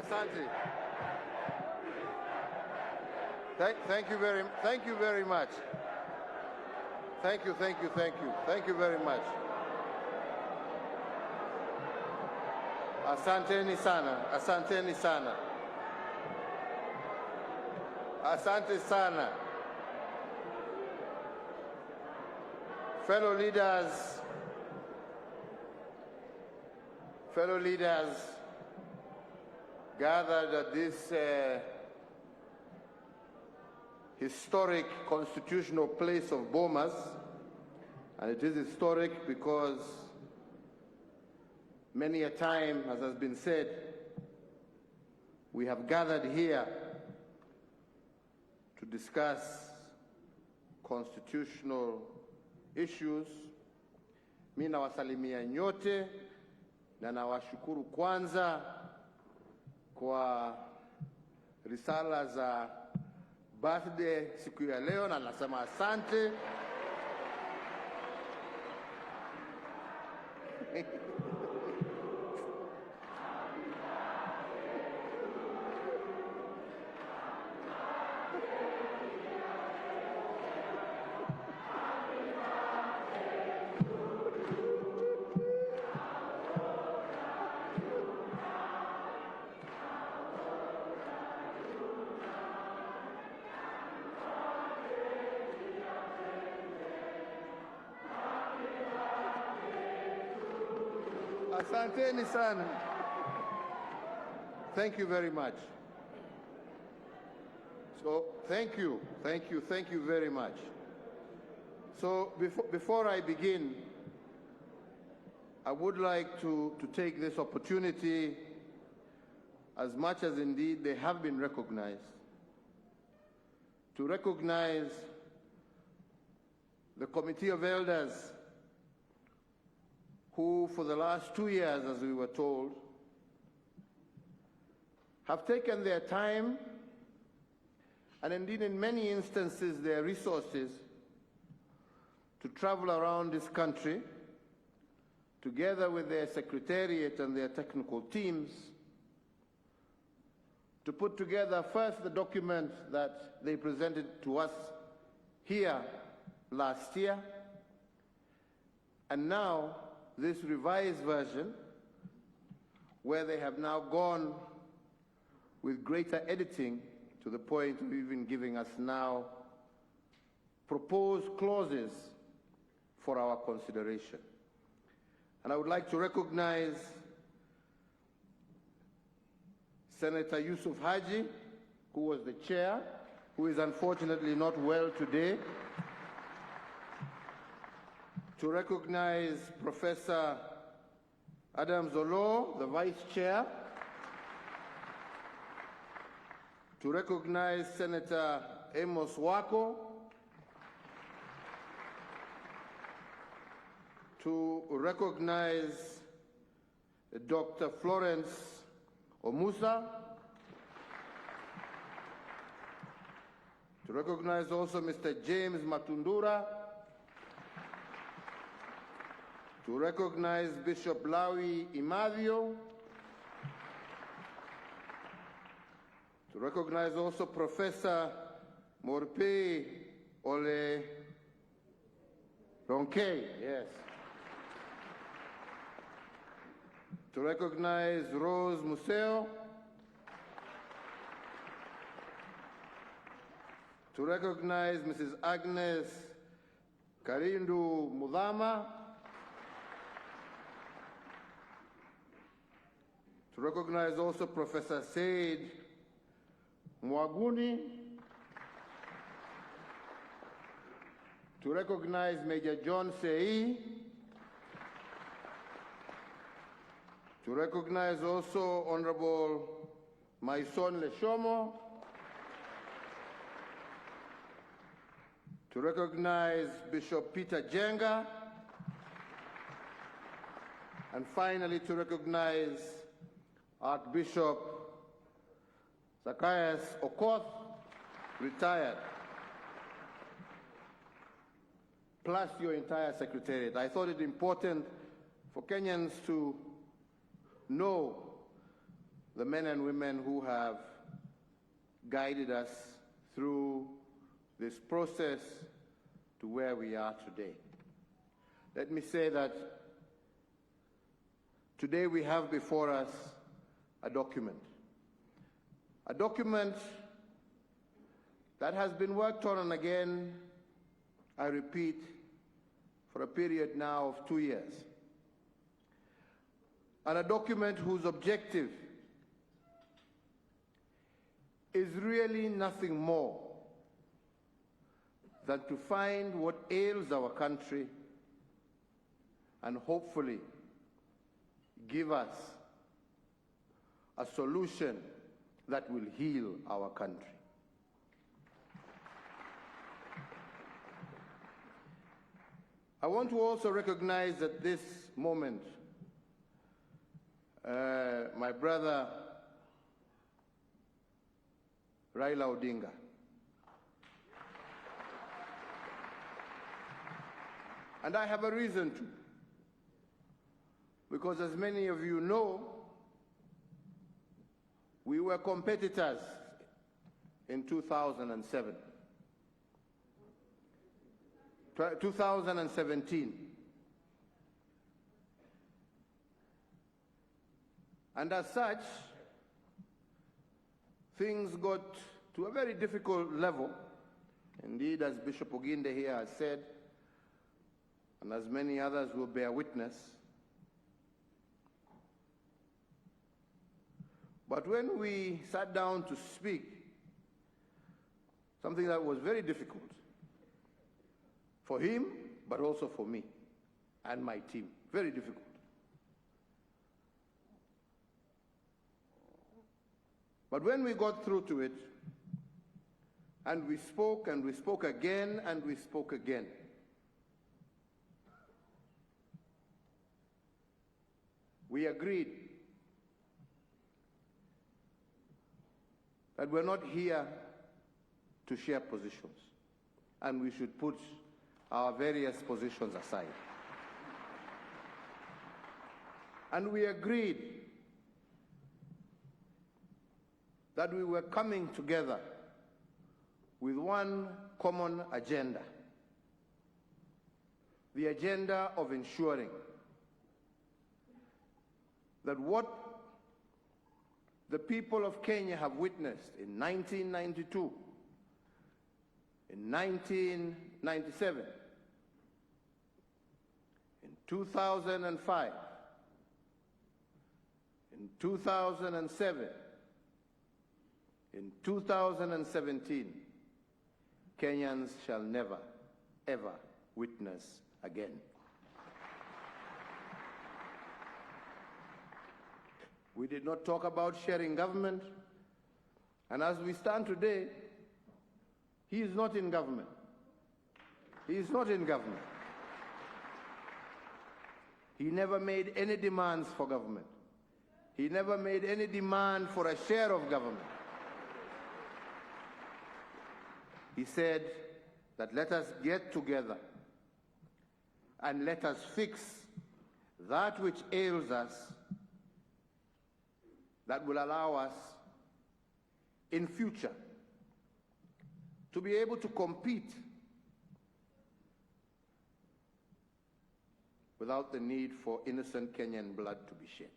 Asante. Thank you very much. Thank you very much. Asanteni sana. Asante sana. Fellow leaders gathered at this historic constitutional place of Bomas, and it is historic because many a time, as has been said, we have gathered here to discuss constitutional issues. Mimi nawasalimia nyote na nawashukuru kwanza kwa risala za birthday siku ya leo, na nasema asante. Asanteni sana. Thank you very much. So, thank you very much. So, before I begin, I would like to take this opportunity, as much as indeed they have been recognized, to recognize the Committee of Elders who, for the last 2 years, as we were told, have taken their time and indeed in many instances their resources to travel around this country together with their secretariat and their technical teams to put together first the document that they presented to us here last year, and now this revised version, where they have now gone with greater editing to the point of even giving us now proposed clauses for our consideration. And I would like to recognize Senator Yusuf Haji, who was the chair, who is unfortunately not well today, to recognize Professor Adam Zolo, the Vice Chair, to recognize Senator Amos Wako, to recognize Dr. Florence Omusa, to recognize also Mr. James Matundura, to recognize Bishop Lawi Imavio, to recognize also Professor Morpe Ole Ronke, yes. To recognize Rose Museo, to recognize Mrs. Agnes Karindu Mudama, to recognize also Professor Said Mwaguni, to recognize Major John Sei, to recognize also Honorable Maison Leshomo, to recognize Bishop Peter Jenga, and finally to recognize Archbishop Zacchaeus Okoth, retired, plus your entire secretariat. I thought it important for Kenyans to know the men and women who have guided us through this process to where we are today. Let me say that today we have before us a document that has been worked on and again, I repeat, for a period now of 2 years. And a document whose objective is really nothing more than to find what ails our country and hopefully give us a solution that will heal our country. I want to also recognize at this moment my brother Raila Odinga. And I have a reason to. Because as many of you know, we were competitors in 2007. 2017. And as such, things got to a very difficult level. Indeed, as Bishop Oginde here has said, and as many others will bear witness, but when we sat down to speak, something that was very difficult for him, but also for me and my team, very difficult. But when we got through to it, and we spoke again, and we spoke again, we agreed that we're not here to share positions, and we should put our various positions aside. And we agreed that we were coming together with one common agenda, the agenda of ensuring that what the people of Kenya have witnessed in 1992, in 1997, in 2005, in 2007, in 2017, Kenyans shall never, ever witness again. We did not talk about sharing government, and as we stand today, he is not in government. He is not in government. He never made any demands for government. He never made any demand for a share of government. He said that let us get together and let us fix that which ails us, that will allow us in future to be able to compete without the need for innocent Kenyan blood to be shed.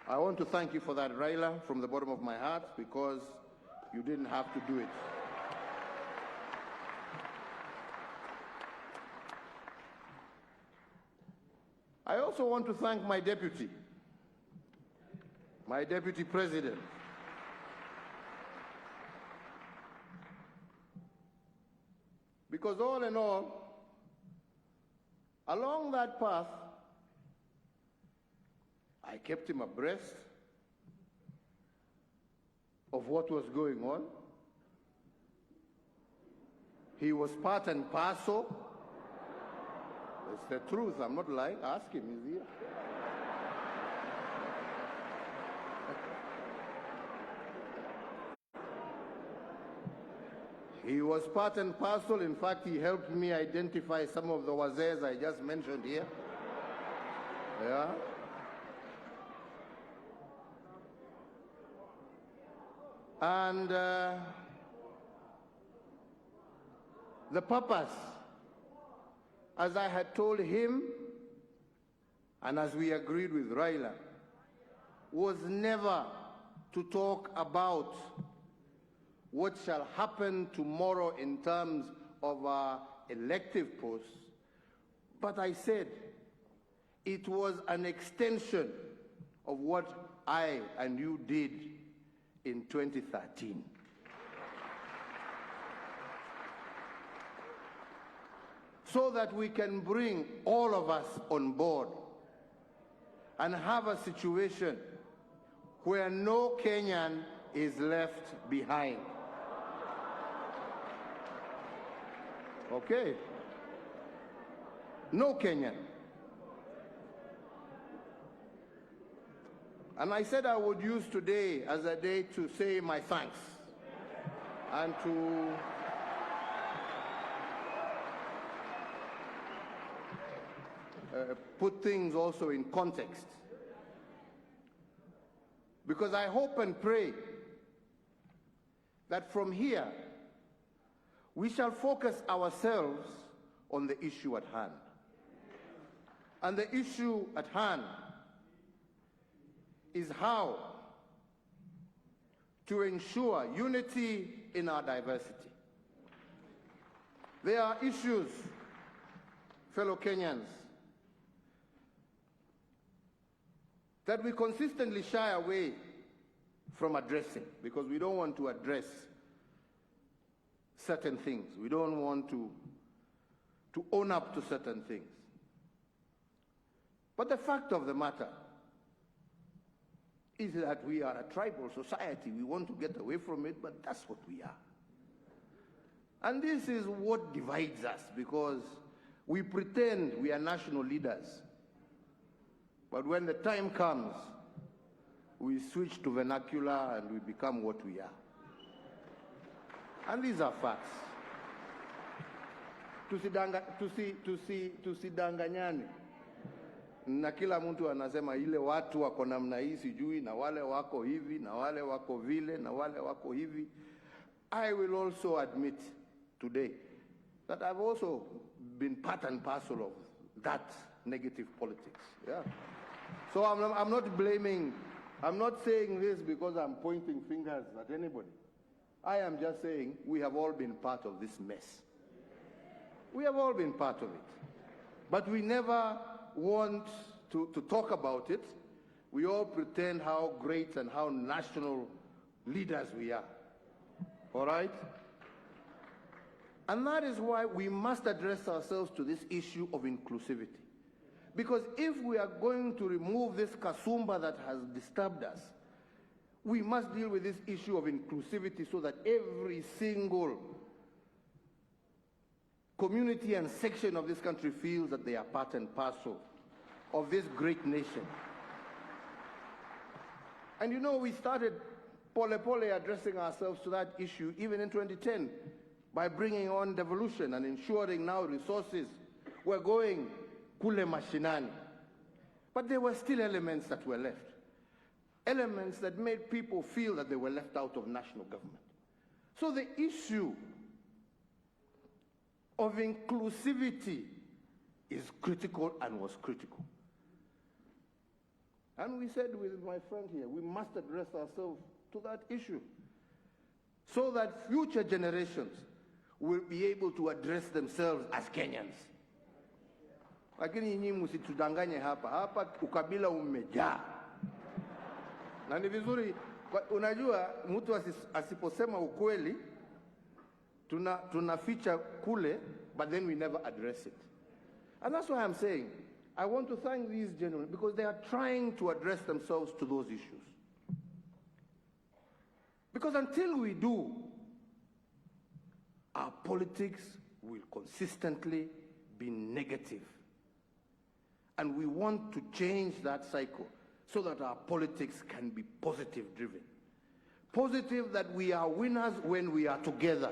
I want to thank you for that, Raila, from the bottom of my heart, because you didn't have to do it. I also want to thank my deputy president, because all in all, along that path, I kept him abreast of what was going on. He was part and parcel. It's the truth, I'm not lying. Ask him, he's here. He was part and parcel. In fact, he helped me identify some of the wazays I just mentioned here. Yeah. And the purpose, as I had told him, and as we agreed with Raila, was never to talk about what shall happen tomorrow in terms of our elective posts, but I said it was an extension of what I and you did in 2013. So that we can bring all of us on board and have a situation where no Kenyan is left behind. Okay? No Kenyan. And I said I would use today as a day to say my thanks and to put things also in context. Because I hope and pray that from here we shall focus ourselves on the issue at hand. And the issue at hand is how to ensure unity in our diversity. There are issues, fellow Kenyans, that we consistently shy away from addressing because we don't want to address certain things. We don't want to own up to certain things. But the fact of the matter is that we are a tribal society. We want to get away from it, but that's what we are. And this is what divides us because we pretend we are national leaders. But when the time comes, we switch to vernacular and we become what we are. And these are facts. Tusidanganyane. Na kila mtu anasema ile watu wako namna hii sijui na wale wako hivi na wale wako vile na wale wako hivi. I will also admit today that I've also been part and parcel of that negative politics. Yeah. So I'm not blaming, I'm not saying this because I'm pointing fingers at anybody. I am just saying we have all been part of this mess. We have all been part of it. But we never want to talk about it. We all pretend how great and how national leaders we are. All right? And that is why we must address ourselves to this issue of inclusivity. Because if we are going to remove this kasumba that has disturbed us, we must deal with this issue of inclusivity so that every single community and section of this country feels that they are part and parcel of this great nation. And you know, we started pole addressing ourselves to that issue even in 2010 by bringing on devolution and ensuring now resources were going kule mashinani. But there were still elements that were left. Elements that made people feel that they were left out of national government. So the issue of inclusivity is critical and was critical. And we said with my friend here, we must address ourselves to that issue so that future generations will be able to address themselves as Kenyans. Lakini nyinyi msitudanganye hapa ukabila umejaa. Na ni vizuri, unajua mtu asiposema ukweli, tunaficha kule, but then we never address it. And that's why I'm saying, I want to thank these gentlemen because they are trying to address themselves to those issues. Because until we do, our politics will consistently be negative. And we want to change that cycle so that our politics can be positive driven. Positive that we are winners when we are together.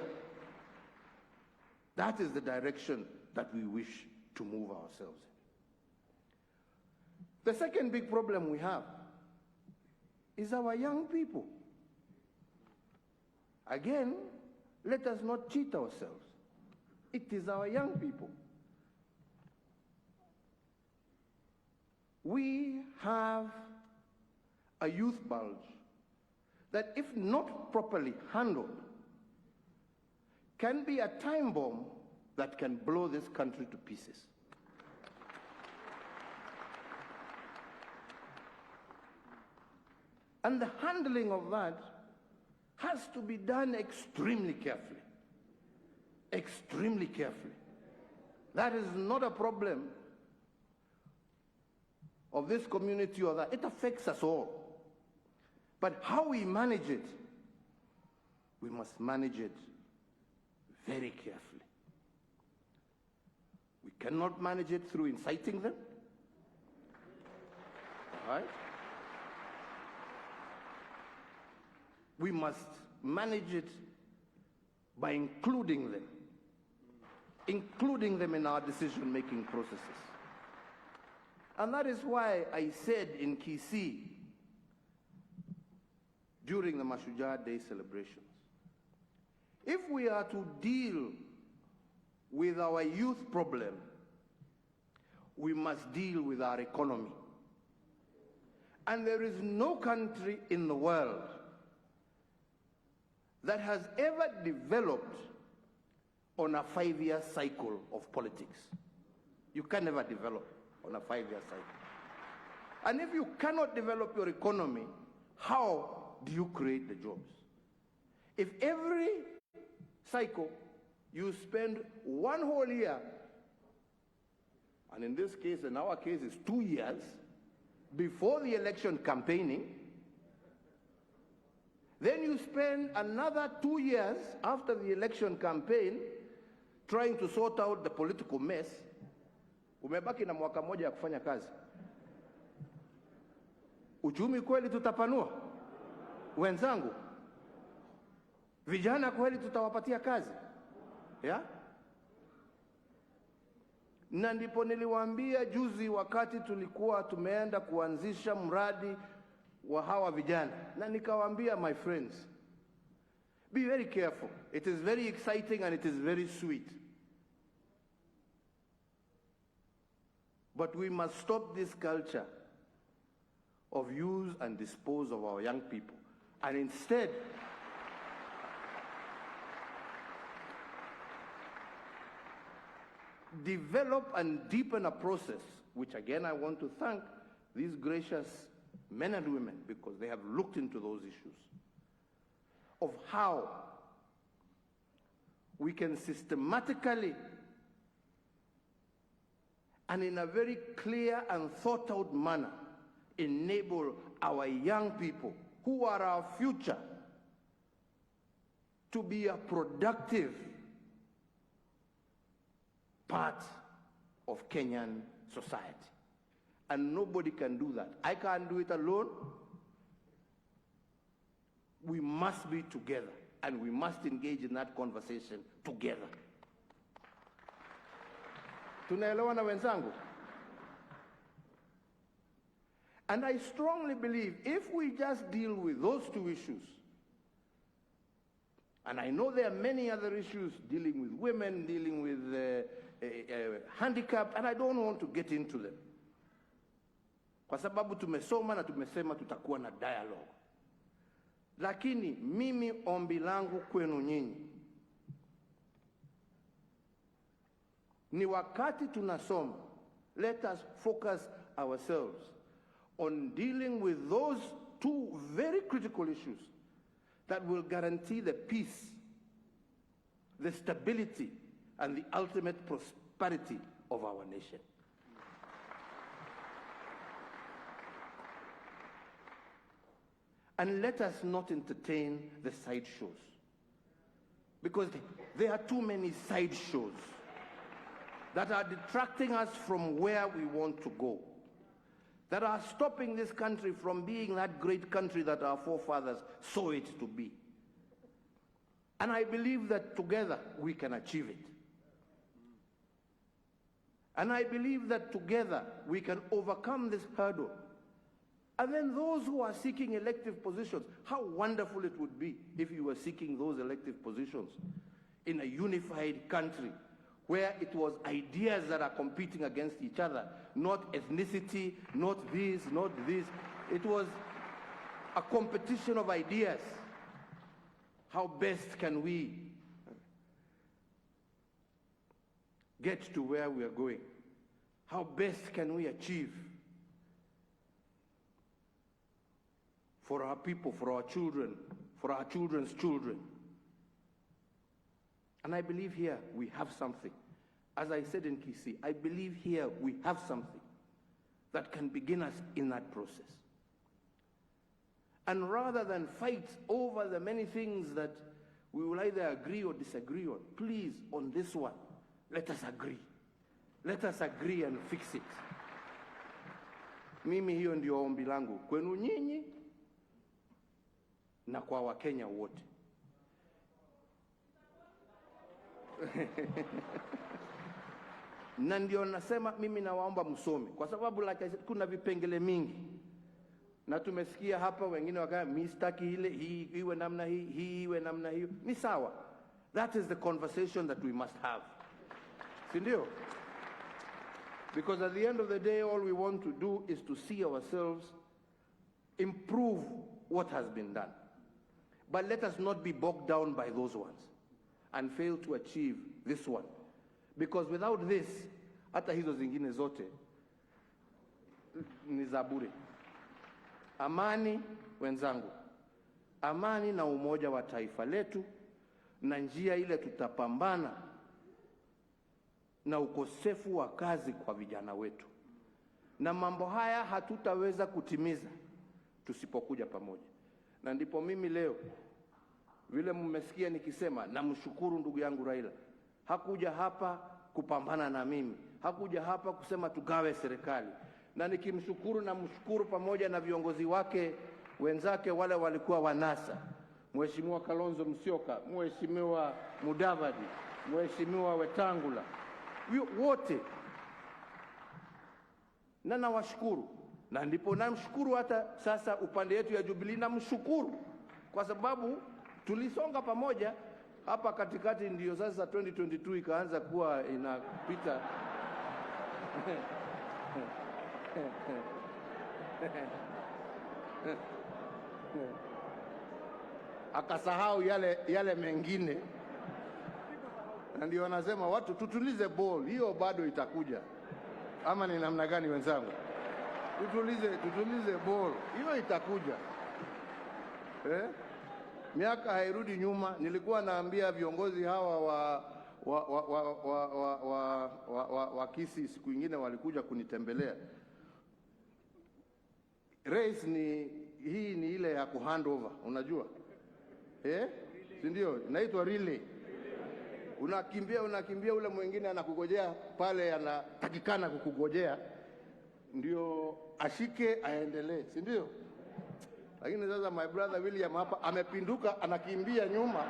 That is the direction that we wish to move ourselves in. The second big problem we have is our young people. Again, let us not cheat ourselves. It is our young people. We have a youth bulge that, if not properly handled, can be a time bomb that can blow this country to pieces. And the handling of that has to be done extremely carefully. Extremely carefully. That is not a problem of this community or that. It affects us all. But how we manage it, we must manage it very carefully. We cannot manage it through inciting them. All right? We must manage it by including them in our decision-making processes. And that is why I said in Kisii during the Mashujaa Day celebrations, if we are to deal with our youth problem, we must deal with our economy. And there is no country in the world that has ever developed on a 5-year cycle of politics. You can never develop on a 5-year cycle. And if you cannot develop your economy, how do you create the jobs? If every cycle you spend one whole year, and in this case, in our case, it's 2 years, before the election campaigning, then you spend another 2 years after the election campaign trying to sort out the political mess, umebaki na mwaka moja ya kufanya kazi. Uchumi kweli tutapanua? Wenzangu, vijana kweli tutawapatia kazi? Yeah? Na ndipo niliwaambia juzi wakati tulikuwa tumeenda kuanzisha mradi wa hawa vijana, na nikawaambia, my friends, be very careful. It is very exciting and it is very sweet. But we must stop this culture of use and dispose of our young people, and instead develop and deepen a process, which again I want to thank these gracious men and women, because they have looked into those issues, of how we can systematically and in a very clear and thought out manner enable our young people, who are our future, to be a productive part of Kenyan society. And nobody can do that. I can't do it alone. We must be together, and we must engage in that conversation together. Tunaelewana wenzangu? And I strongly believe if we just deal with those two issues, and I know there are many other issues dealing with women, dealing with handicap, and I don't want to get into them. Kwa sababu tumesoma na tumesema tutakuwa na dialogue. Lakini mimi ombi langu kwenu nyinyi ni wakati tunasoma, let us focus ourselves on dealing with those two very critical issues that will guarantee the peace, the stability, and the ultimate prosperity of our nation. And let us not entertain the side shows, because there are too many side shows that are detracting us from where we want to go, that are stopping this country from being that great country that our forefathers saw it to be. And I believe that together we can achieve it. And I believe that together we can overcome this hurdle And then those who are seeking elective positions, how wonderful it would be if you were seeking those elective positions in a unified country where it was ideas that are competing against each other, not ethnicity, not this, not this. It was a competition of ideas. How best can we get to where we are going? How best can we achieve for our people, for our children, for our children's children? And I believe here we have something. As I said in Kisii, I believe here we have something that can begin us in that process. And rather than fight over the many things that we will either agree or disagree on, please, on this one, let us agree. Let us agree and fix it. Mimi hiyo ndio ombi langu kwenu nyinyi na kwa Wakenya wote. Na ndio nasema mimi nawaomba msome, kwa sababu kuna vipengele mingi. Na tumesikia hapa wengine wakaya mistaki ile hii iwe namna hii iwe namna hiyo. Ni sawa. That is the conversation that we must have. Si ndio? Because at the end of the day, all we want to do is to see ourselves improve what has been done. But let us not be bogged down by those ones and fail to achieve this one. Because without this, hata hizo zingine zote ni za bure. Amani, wenzangu, amani na umoja wa taifa letu, na njia ile tutapambana na ukosefu wa kazi kwa vijana wetu. Na mambo haya hatutaweza kutimiza tusipokuja pamoja. Na ndipo mimi leo, vile mmesikia nikisema, namshukuru ndugu yangu Raila. Hakuja hapa kupambana na mimi. Hakuja hapa kusema tugawe serikali. Na nikimshukuru na mshukuru pamoja na viongozi wake wenzake wale walikuwa wanasa. Mheshimiwa Kalonzo Musyoka, Mheshimiwa Mudavadi, Mheshimiwa Wetangula, wote. Na nawashukuru. Na ndipo namshukuru hata sasa upande yetu ya Jubilee namshukuru. Kwa sababu tulisonga pamoja hapa katikati, ndio sasa 2022 ikaanza kuwa inapita. Akasahau yale mengine. Na ndio wanasema watu tutulize ball, hiyo bado itakuja. Ama ni namna gani wenzangu? Tutulize ball, hiyo itakuja. Miaka hairudi nyuma. Nilikuwa naambia viongozi hawa wa Kisii siku nyingine walikuja kunitembelea. Race hii ni ile ya kuhandover, unajua? Si ndio? Inaitwa relay. Unakimbia ule mwingine anakugojea pale, anatakikana kukugojea ndio ashike aendelee, si ndio? Lakini sasa my brother William hapa amepinduka, anakimbia nyuma.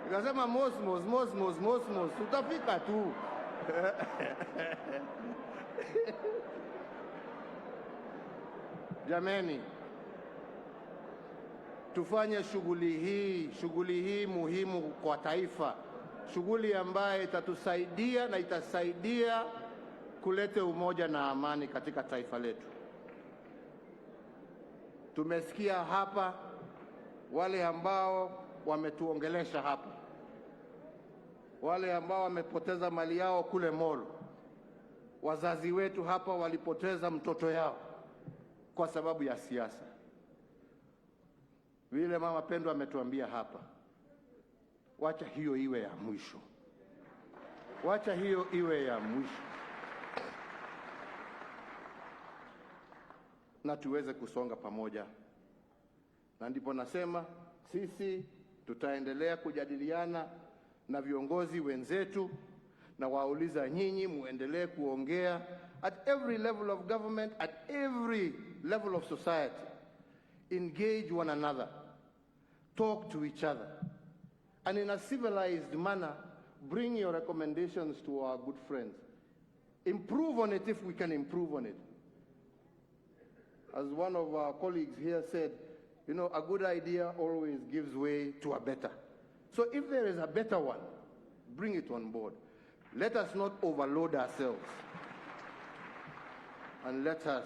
Nikasema mosmos, utafika tu. Jameni, tufanye shughuli hii muhimu kwa taifa. Shughuli ambayo itatusaidia na itasaidia kuleta umoja na amani katika taifa letu. Tumesikia hapa wale ambao wametuongelesha hapa, wale ambao wamepoteza mali yao kule Molo. Wazazi wetu hapa walipoteza mtoto yao kwa sababu ya siasa. Vile mama Pendo ametuambia hapa, wacha hiyo iwe ya mwisho. Wacha hiyo iwe ya mwisho. Na tuweze kusonga pamoja Na ndipo nasema sisi tutaendelea kujadiliana na viongozi wenzetu na wauliza nyinyi muendelee kuongea at every level of government, at every level of society. Engage one another. Talk to each other. And in a civilized manner, bring your recommendations to our good friends. Improve on it if we can improve on it. As one of our colleagues here said, you know, a good idea always gives way to a better. So if there is a better one, bring it on board. Let us not overload ourselves. And let us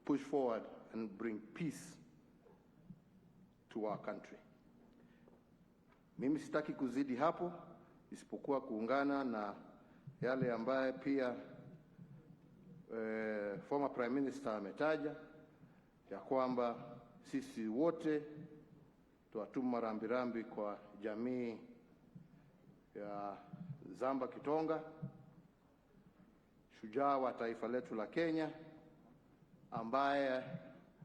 push forward and bring peace to our country. Mimi sitaki kuzidi hapo, isipokuwa kuungana na yale ambaye pia former Prime Minister ametaja, ya kwamba sisi wote tuwatuma rambirambi kwa jamii ya Zamba Kitonga, shujaa wa taifa letu la Kenya, ambaye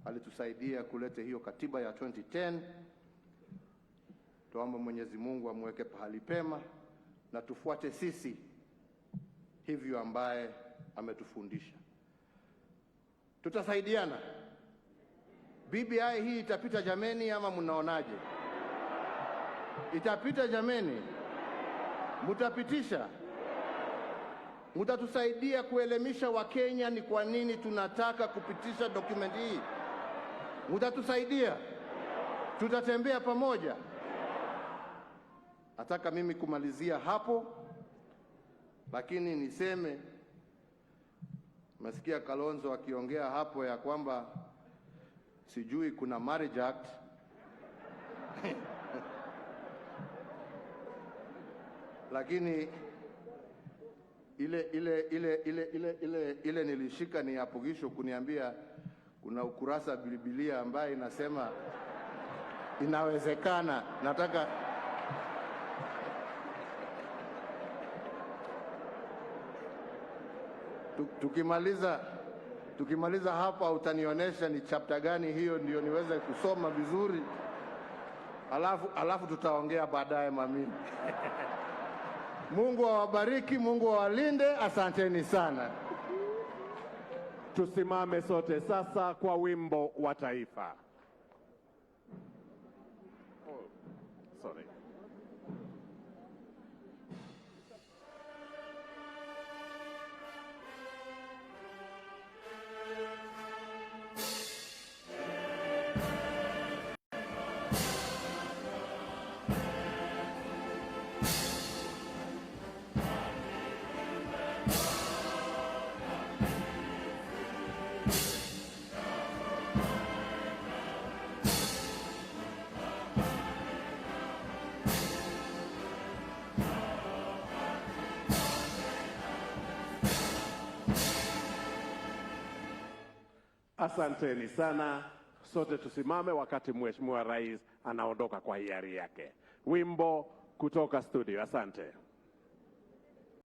alitusaidia kuleta hiyo katiba ya 2010. Tuombe Mwenyezi Mungu amweke pahali pema na tufuate sisi hivyo ambaye ametufundisha. Tutasaidiana. BBI hii itapita jameni, ama mnaonaje? Itapita jameni? Mutapitisha? Mutatusaidia kuelimisha Wakenya ni kwa nini tunataka kupitisha document hii? Mutatusaidia? Tutatembea pamoja? Nataka mimi kumalizia hapo, lakini niseme, masikia Kalonzo akiongea hapo ya kwamba sijui kuna marriage act. Lakini ile nilishika ni apogisho kuniambia kuna ukurasa Biblia ambaye inasema inawezekana. Nataka tukimaliza hapa utanionyesha ni chapter gani hiyo, ndio niweze kusoma vizuri. Alafu tutaongea baadaye mami. Mungu awabariki, Mungu awalinde. Asanteni sana. Tusimame sote sasa kwa wimbo wa taifa. Sorry. Asanteni sana. Sote tusimame wakati Mheshimiwa Rais anaondoka kwa hiari yake. Wimbo kutoka studio. Asante.